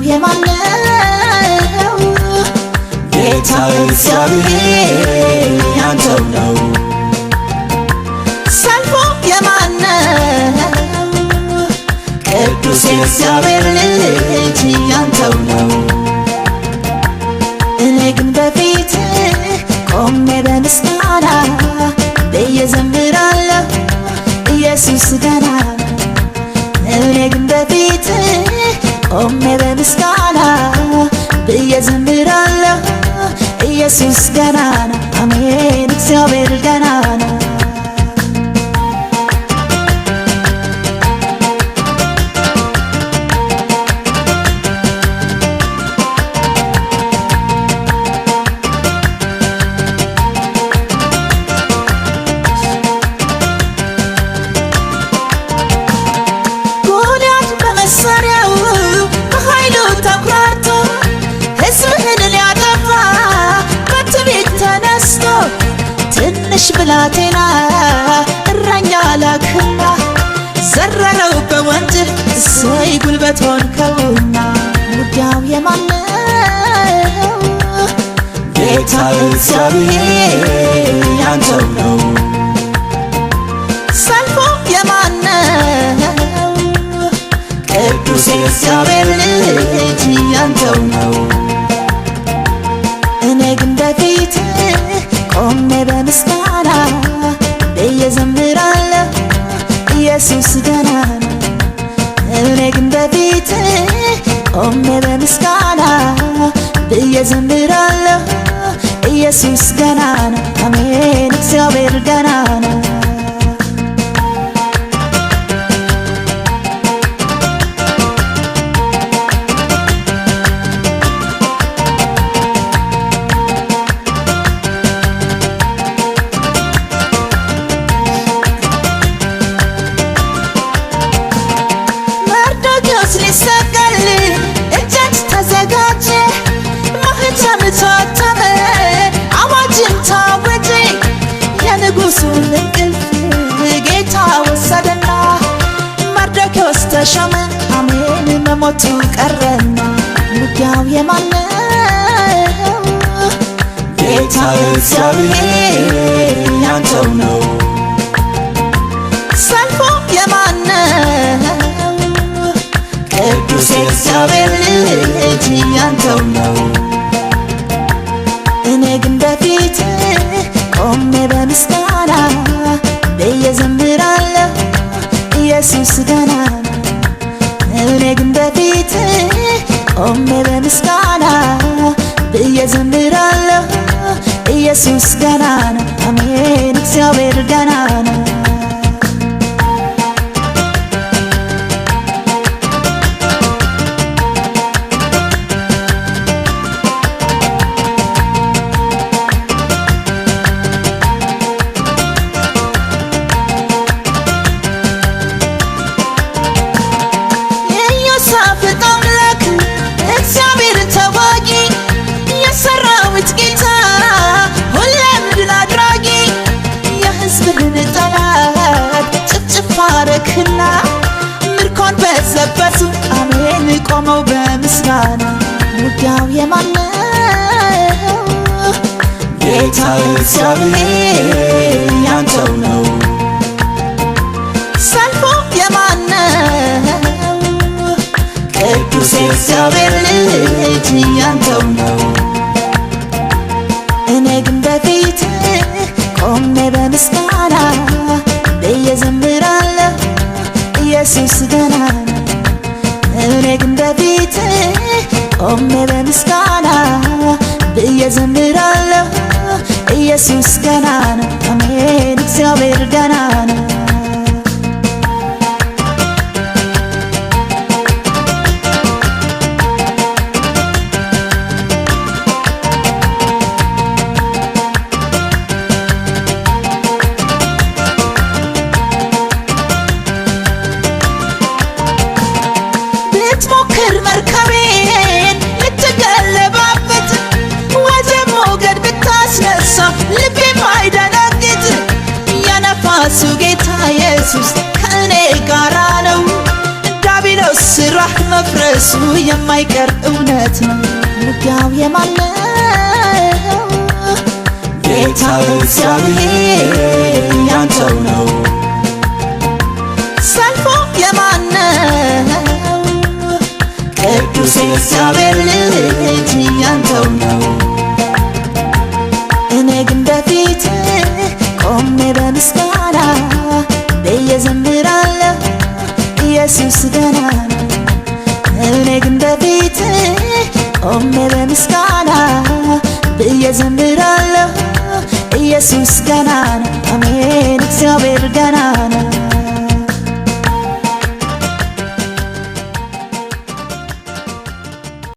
የማነው ጌታ እግዚአብሔር ያንተው ነው ሰልፉ የማነው ቅዱስ የእግዚአብሔር ልጅ ያንተው ነው እኔ ግን በፊት ቆሜ በምስጋና እየዘምራለሁ ኢየሱስ ገናና እኔ ግን በፊት ቆሜ በምስጋና እየዘምራለሁ ኢየሱስ ገናና አሜን እግዚአብሔር ገናና ብላቴና እረኛ ላክና ዘረረው በወንጭፍ እሰይ ጉልበት ሆንከውና ውጊያው የማነው ጌታ እግዚአብሔር ያንተው ነው ሰልፉ የማነው ቅዱስ የእግዚአብሔር ልጅ ያንተው ነው እኔ ግን በፊት ቆሜ በምስጋና እየዘምራለሁ ኢየሱስ ገናና እኔ ግን በፊት ቆሜ በምስጋና እየዘምራለሁ ኢየሱስ ገናና አሜን እግዚአብሔር ገናና ተሻመ አሜን መሞቱ ቀረና ውጊያው የማነው ጌታ እግዚአብሔር ያንተው ነው ሰልፉ የማነው ቅዱስ የእግዚአብሔር ልጅ ያንተው ነው እኔ ግን በፊት ቆሜ በምስጋና እየዘምራለሁ ኢየሱስ ገናና እኔ ግን በፊት ቆሜ በምስጋና እየዘምራለሁ ኢየሱስ ገናና አሜን እግዚአብሔር ገናና ባረክና ምርኮን በዘበቱ አሜን ቆመው በምስጋና ውጊያው የማነው ጌታ እግዚአብሔር ያንተው ነው ሰልፉ የማነው ቅዱስ የእግዚአብሔር ልጅ ያንተው ነው እኔ ግን በፊት ቆሜ በምስጋና እየዘምራለሁ ኢየሱስ ገናና እኔ ግን በፊት ቆሜ በምስጋና እየዘምራለሁ ኢየሱስ ገናና አሜን እግዚአብሔር ገናና መርከቤን ልትገለባበት ወጀብ ሞገድ ብታስነሳ ልቤ ማይደነግጥ የነፋሱ ጌታ ኢየሱስ ከእኔ ጋራ ነው ዳቢሎስ ስራህ መፍረስ ለሱ የማይቀር እውነት ነው ውጊያው የማን ነው ጌታ እግዚአብሔር ያንተው ነው ሰልፉ የማን ነው ቅዱስ እግዚአብሔር ልጅ ያንተው ነው እኔ ግን በፊት ቆሜ በምስጋና ብዬ ዘምራለሁ ኢየሱስ ገና ነው እኔ ግን በፊት ቆሜ በምስጋና ብዬ ዘምራለሁ ኢየሱስ ገና ነው አሜን እግዚአብሔር ገና ነው